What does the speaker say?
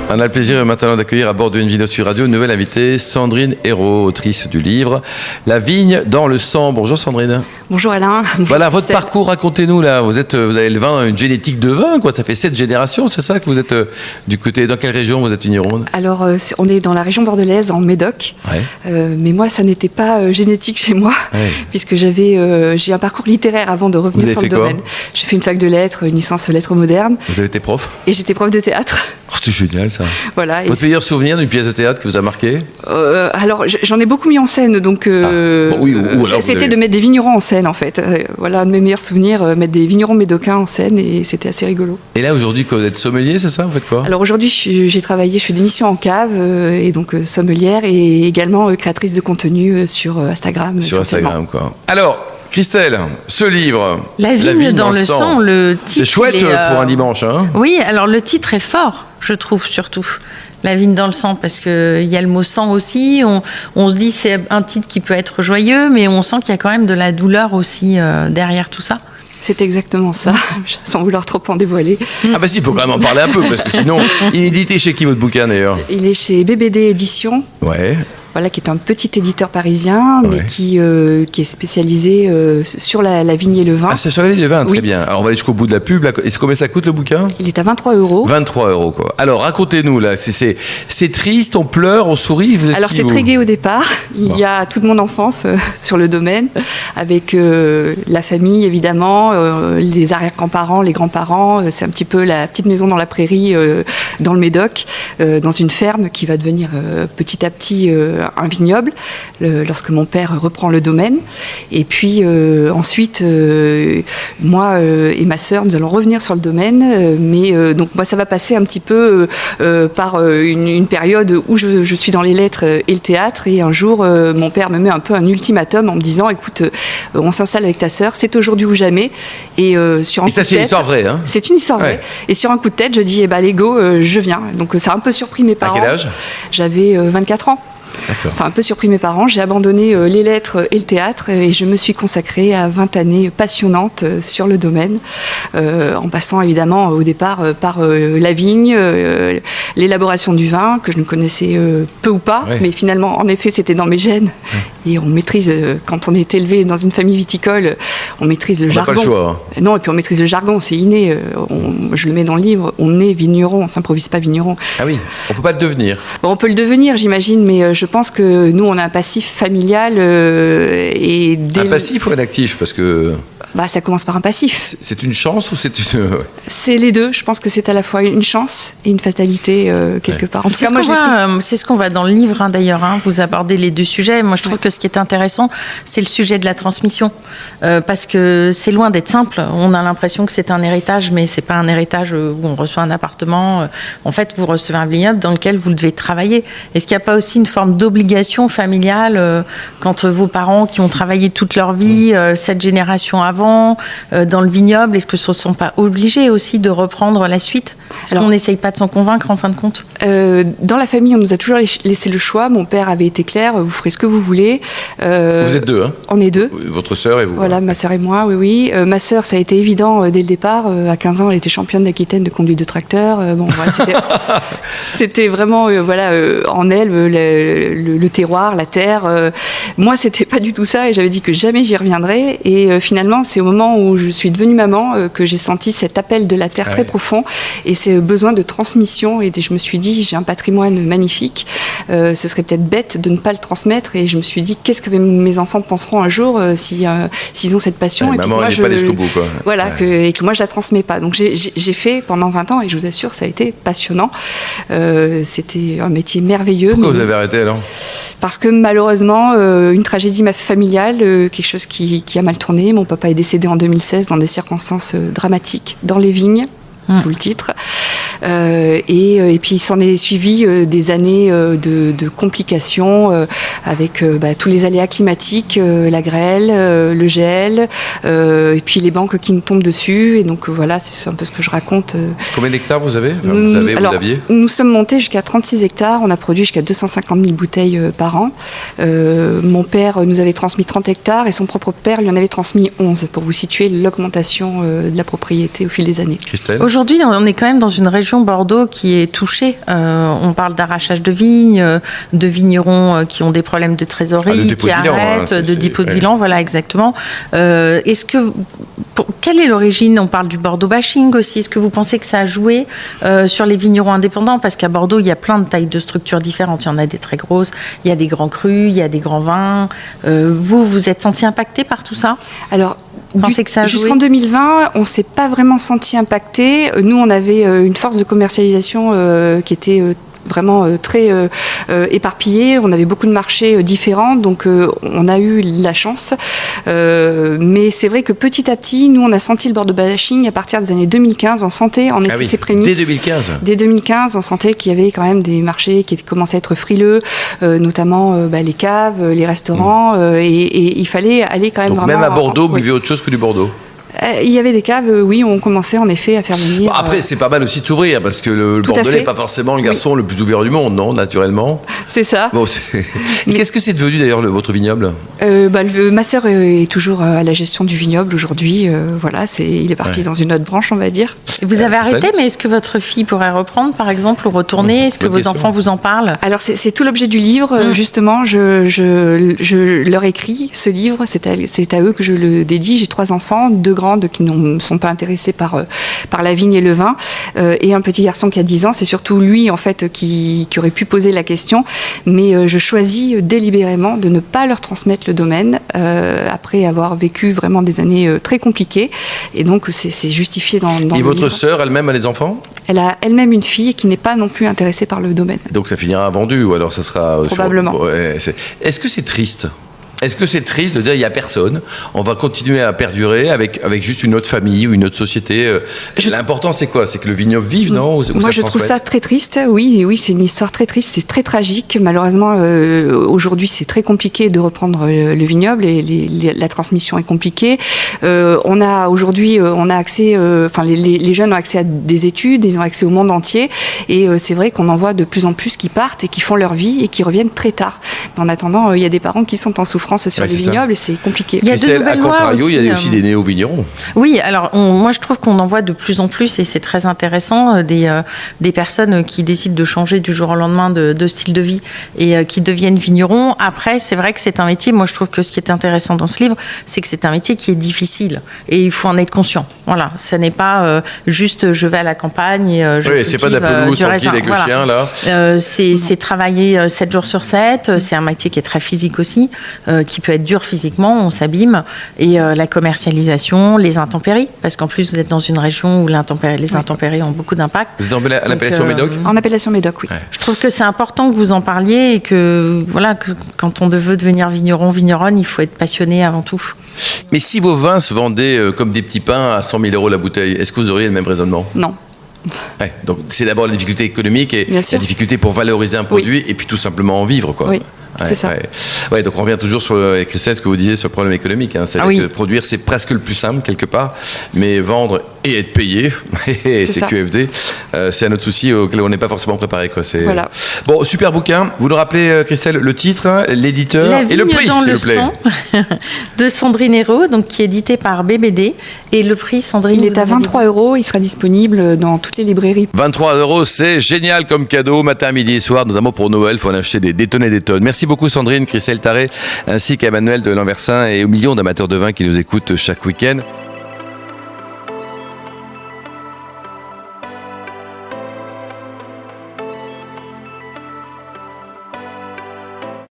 On a le plaisir maintenant d'accueillir à bord de Invino Sud Radio une nouvelle invitée, Sandrine Hérault, autrice du livre La vigne dans le sang. Bonjour Sandrine. Bonjour Alain. Bonjour voilà votre Christelle. parcours, racontez-nous là. Vous avez le vin, une génétique de vin, quoi. Ça fait 7 générations, c'est ça que vous êtes du côté. Dans quelle région vous êtes vigneronne? Alors on est dans la région bordelaise, en Médoc. Ouais. Mais moi ça n'était pas génétique chez moi, ouais. Puisque j'ai un parcours littéraire avant de revenir sur le domaine. J'ai fait une fac de lettres, une licence lettres modernes. Vous avez été prof? Et j'étais prof de théâtre. Oh, c'est génial ça. Voilà, votre meilleur souvenir d'une pièce de théâtre qui vous a marqué? Alors j'en ai beaucoup mis en scène, donc c'était de mettre des vignerons en scène en fait. Voilà, un de mes meilleurs souvenirs, mettre des vignerons médocains en scène, et c'était assez rigolo. Et là aujourd'hui, quand vous êtes sommelier, c'est ça? Vous faites quoi? Alors aujourd'hui j'ai travaillé, je fais des missions en cave, et donc sommelière, et également créatrice de contenu sur Instagram. Sur Instagram quoi. Alors Christelle, ce livre, La vigne dans le sang, le titre... C'est chouette pour un dimanche, hein? Oui, alors le titre est fort, je trouve, surtout. La vigne dans le sang, parce qu'il y a le mot sang aussi. On se dit c'est un titre qui peut être joyeux, mais on sent qu'il y a quand même de la douleur aussi derrière tout ça. C'est exactement ça, sans vouloir trop en dévoiler. Ah bah si, il faut quand même en parler un peu, parce que sinon... Il est édité chez qui votre bouquin d'ailleurs? Il est chez BBD Éditions. Ouais. Voilà, qui est un petit éditeur parisien, mais qui est spécialisé sur la vigne et le vin. Ah, c'est sur la vigne et le vin, oui. Très bien. Alors, on va aller jusqu'au bout de la pub. Là. Et combien ça coûte, le bouquin? Il est à 23 €. 23 €, quoi. Alors, racontez-nous, là. C'est triste, on pleure, on sourit. Vous êtes Alors, qui, c'est vous? très gai au départ. Il y a toute mon enfance sur le domaine, avec la famille, évidemment, les arrière-grands-parents, les grands-parents. C'est un petit peu la petite maison dans la prairie, dans le Médoc, dans une ferme qui va devenir petit à petit un vignoble. Lorsque mon père reprend le domaine. Et puis ensuite, moi et ma sœur, nous allons revenir sur le domaine. Mais donc moi, ça va passer un petit peu par une période où je suis dans les lettres et le théâtre. Et un jour, mon père me met un peu un ultimatum en me disant, écoute, on s'installe avec ta sœur, c'est aujourd'hui ou jamais. Et sur un coup de tête, c'est une histoire vraie, hein? C'est une histoire vraie. Et sur un coup de tête, je dis, allez go, je viens. Donc ça a un peu surpris mes parents. À quel âge? J'avais 24 ans. Ça a un peu surpris mes parents. J'ai abandonné les lettres et le théâtre, et je me suis consacrée à 20 années passionnantes sur le domaine, en passant évidemment au départ par la vigne, l'élaboration du vin, que je ne connaissais peu ou pas, mais finalement, en effet, c'était dans mes gènes. Et on maîtrise, quand on est élevé dans une famille viticole, on maîtrise le jargon. On n'a pas le choix. Non, et puis on maîtrise le jargon, c'est inné. Je le mets dans le livre, on est vigneron, on ne s'improvise pas vigneron. Ah oui, on ne peut pas le devenir. Bon, on peut le devenir, j'imagine, mais je pense que nous, on a un passif familial. Un passif ou un actif? Parce que... ça commence par un passif. C'est une chance ou c'est une... C'est les deux. Je pense que c'est à la fois une chance et une fatalité, quelque part. En tout cas, c'est ce qu'on voit dans le livre, hein, d'ailleurs. Hein. Vous abordez les deux sujets. Moi, je trouve que ce qui est intéressant, c'est le sujet de la transmission. Parce que c'est loin d'être simple. On a l'impression que c'est un héritage, mais c'est pas un héritage où on reçoit un appartement. En fait, vous recevez un vignoble dans lequel vous devez travailler. Est-ce qu'il n'y a pas aussi une forme d'obligation familiale quand vos parents qui ont travaillé toute leur vie, cette génération avant, dans le vignoble, est-ce que ce ne sont pas obligés aussi de reprendre la suite? Est-ce qu'on n'essaye pas de s'en convaincre en fin de compte? Dans la famille, on nous a toujours laissé le choix. Mon père avait été clair, vous ferez ce que vous voulez. Vous êtes deux, hein? On est deux. Votre sœur et vous? Voilà, ma sœur et moi, oui. Ma sœur, ça a été évident dès le départ. À 15 ans, elle était championne d'Aquitaine de conduite de tracteur. C'était vraiment en elle le terroir, la terre. Moi, c'était pas du tout ça, et j'avais dit que jamais j'y reviendrais. Et finalement, c'est au moment où je suis devenue maman que j'ai senti cet appel de la terre très profond, et ce besoin de transmission. Et je me suis dit, j'ai un patrimoine magnifique, ce serait peut-être bête de ne pas le transmettre. Et je me suis dit, qu'est-ce que mes enfants penseront un jour s'ils ont cette passion, et maman, elle n'est pas allée jusqu'au bout, quoi. Voilà, et que moi je la transmets pas. Donc j'ai fait pendant 20 ans, et je vous assure, ça a été passionnant. C'était un métier merveilleux. Pourquoi vous avez arrêté alors? Parce que malheureusement, une tragédie familiale, quelque chose qui a mal tourné. Mon papa est décédé en 2016 dans des circonstances dramatiques, dans les vignes. Tout le titre. Et puis il s'en est suivi des années de complications avec tous les aléas climatiques, la grêle, le gel, et puis les banques qui nous tombent dessus. Et donc voilà, c'est un peu ce que je raconte. Combien d'hectares vous avez? Vous aviez? Nous sommes montés jusqu'à 36 hectares. On a produit jusqu'à 250 000 bouteilles par an. Mon père nous avait transmis 30 hectares et son propre père lui en avait transmis 11, pour vous situer l'augmentation de la propriété au fil des années. Christelle? Aujourd'hui, on est quand même dans une région région, Bordeaux, qui est touchée. On parle d'arrachage de vignes, de vignerons qui ont des problèmes de trésorerie, qui arrêtent, de dépôt de bilan, voilà, exactement. Quelle est l'origine? On parle du Bordeaux bashing aussi. Est-ce que vous pensez que ça a joué sur les vignerons indépendants? Parce qu'à Bordeaux, il y a plein de tailles de structures différentes. Il y en a des très grosses, il y a des grands crus, il y a des grands vins. Vous êtes senti impacté par tout ça? Alors, jusqu'en 2020, on ne s'est pas vraiment senti impacté. Nous, on avait une force de commercialisation qui était vraiment très éparpillée. On avait beaucoup de marchés différents, donc on a eu la chance. Mais c'est vrai que petit à petit, nous, on a senti le Bordeaux bashing à partir des années 2015. On sentait en effet ses prémices. Dès 2015 Dès 2015, on sentait qu'il y avait quand même des marchés qui commençaient à être frileux, notamment les caves, les restaurants, et il fallait aller quand même donc vraiment... Même à Bordeaux, buvez autre chose que du Bordeaux? Il y avait des caves, oui, on commençait en effet à faire venir... Après, c'est pas mal aussi de s'ouvrir, parce que le Bordelais n'est pas forcément le garçon le plus ouvert du monde, non, naturellement? C'est ça. Bon, et qu'est-ce que c'est devenu d'ailleurs votre vignoble? Ma sœur est toujours à la gestion du vignoble aujourd'hui. Voilà, il est parti dans une autre branche, on va dire. Vous avez arrêté, mais est-ce que votre fille pourrait reprendre, par exemple, ou retourner? Est-ce que vos enfants vous en parlent? Alors, c'est tout l'objet du livre. Justement, je leur écris ce livre. C'est à eux que je le dédie. J'ai 3 enfants, 2 grandes qui ne sont pas intéressés par la vigne et le vin, et un petit garçon qui a 10 ans. C'est surtout lui, en fait, qui aurait pu poser la question. Mais je choisis délibérément de ne pas leur transmettre le domaine, après avoir vécu vraiment des années très compliquées. Et donc, c'est justifié dans le livre. Et votre sœur, elle-même, a des enfants? Elle a elle-même une fille qui n'est pas non plus intéressée par le domaine. Donc ça finira vendu, ou alors ça sera... Probablement. Est-ce que c'est triste? Est-ce que c'est triste de dire il n'y a personne, on va continuer à perdurer avec juste une autre famille ou une autre société? L'important, c'est quoi? C'est que le vignoble vive, non? Moi, je trouve ça très triste. Oui, c'est une histoire très triste, c'est très tragique. Malheureusement, aujourd'hui, c'est très compliqué de reprendre le vignoble et la transmission est compliquée. On a accès, les jeunes ont accès à des études, ils ont accès au monde entier, et c'est vrai qu'on en voit de plus en plus qui partent et qui font leur vie et qui reviennent très tard. Mais en attendant, il y a des parents qui sont en souffrance sur les vignobles, et c'est compliqué. Il y a de nouvelles lois aussi. Il y a aussi des néo-vignerons. Oui, alors moi je trouve qu'on en voit de plus en plus, et c'est très intéressant, des personnes qui décident de changer du jour au lendemain de style de vie et qui deviennent vignerons. Après, c'est vrai que c'est un métier, moi je trouve que ce qui est intéressant dans ce livre, c'est que c'est un métier qui est difficile et il faut en être conscient. Voilà, ça n'est pas juste je vais à la campagne et je cultive c'est pas de la pelouse tranquille avec le chien là. C'est travailler 7 jours sur 7, c'est un métier qui est très physique aussi, qui peut être dur physiquement, on s'abîme, et la commercialisation, les intempéries, parce qu'en plus vous êtes dans une région où les intempéries ont beaucoup d'impact. Vous êtes en appellation Médoc? En appellation Médoc, oui. Ouais. Je trouve que c'est important que vous en parliez, et que quand on veut devenir vigneronne, il faut être passionné avant tout. Mais si vos vins se vendaient comme des petits pains à 100 000 € la bouteille, est-ce que vous auriez le même raisonnement? Non. Ouais, donc c'est d'abord la difficulté économique et Bien sûr. la difficulté pour valoriser un produit, et puis tout simplement en vivre, quoi. Oui. C'est ça. Ouais, donc on revient toujours avec Christelle, ce que vous disiez sur le problème économique. C'est-à-dire que produire, c'est presque le plus simple, quelque part, mais vendre et être payé, c'est QFD, c'est un autre souci auquel on n'est pas forcément préparé, quoi. Voilà. Bon, super bouquin. Vous nous rappelez, Christelle, le titre, l'éditeur et le prix, s'il vous plaît. De Sandrine Hérault, donc qui est édité par BBD. Et le prix, Sandrine? Il est à 23 €, il sera disponible dans toutes les librairies. 23 €, c'est génial comme cadeau, matin, midi et soir, notamment pour Noël, il faut en acheter des tonnes et des tonnes. Merci beaucoup Sandrine, Christelle Taré, ainsi qu'à Emmanuel de Lanversin et aux millions d'amateurs de vin qui nous écoutent chaque week-end.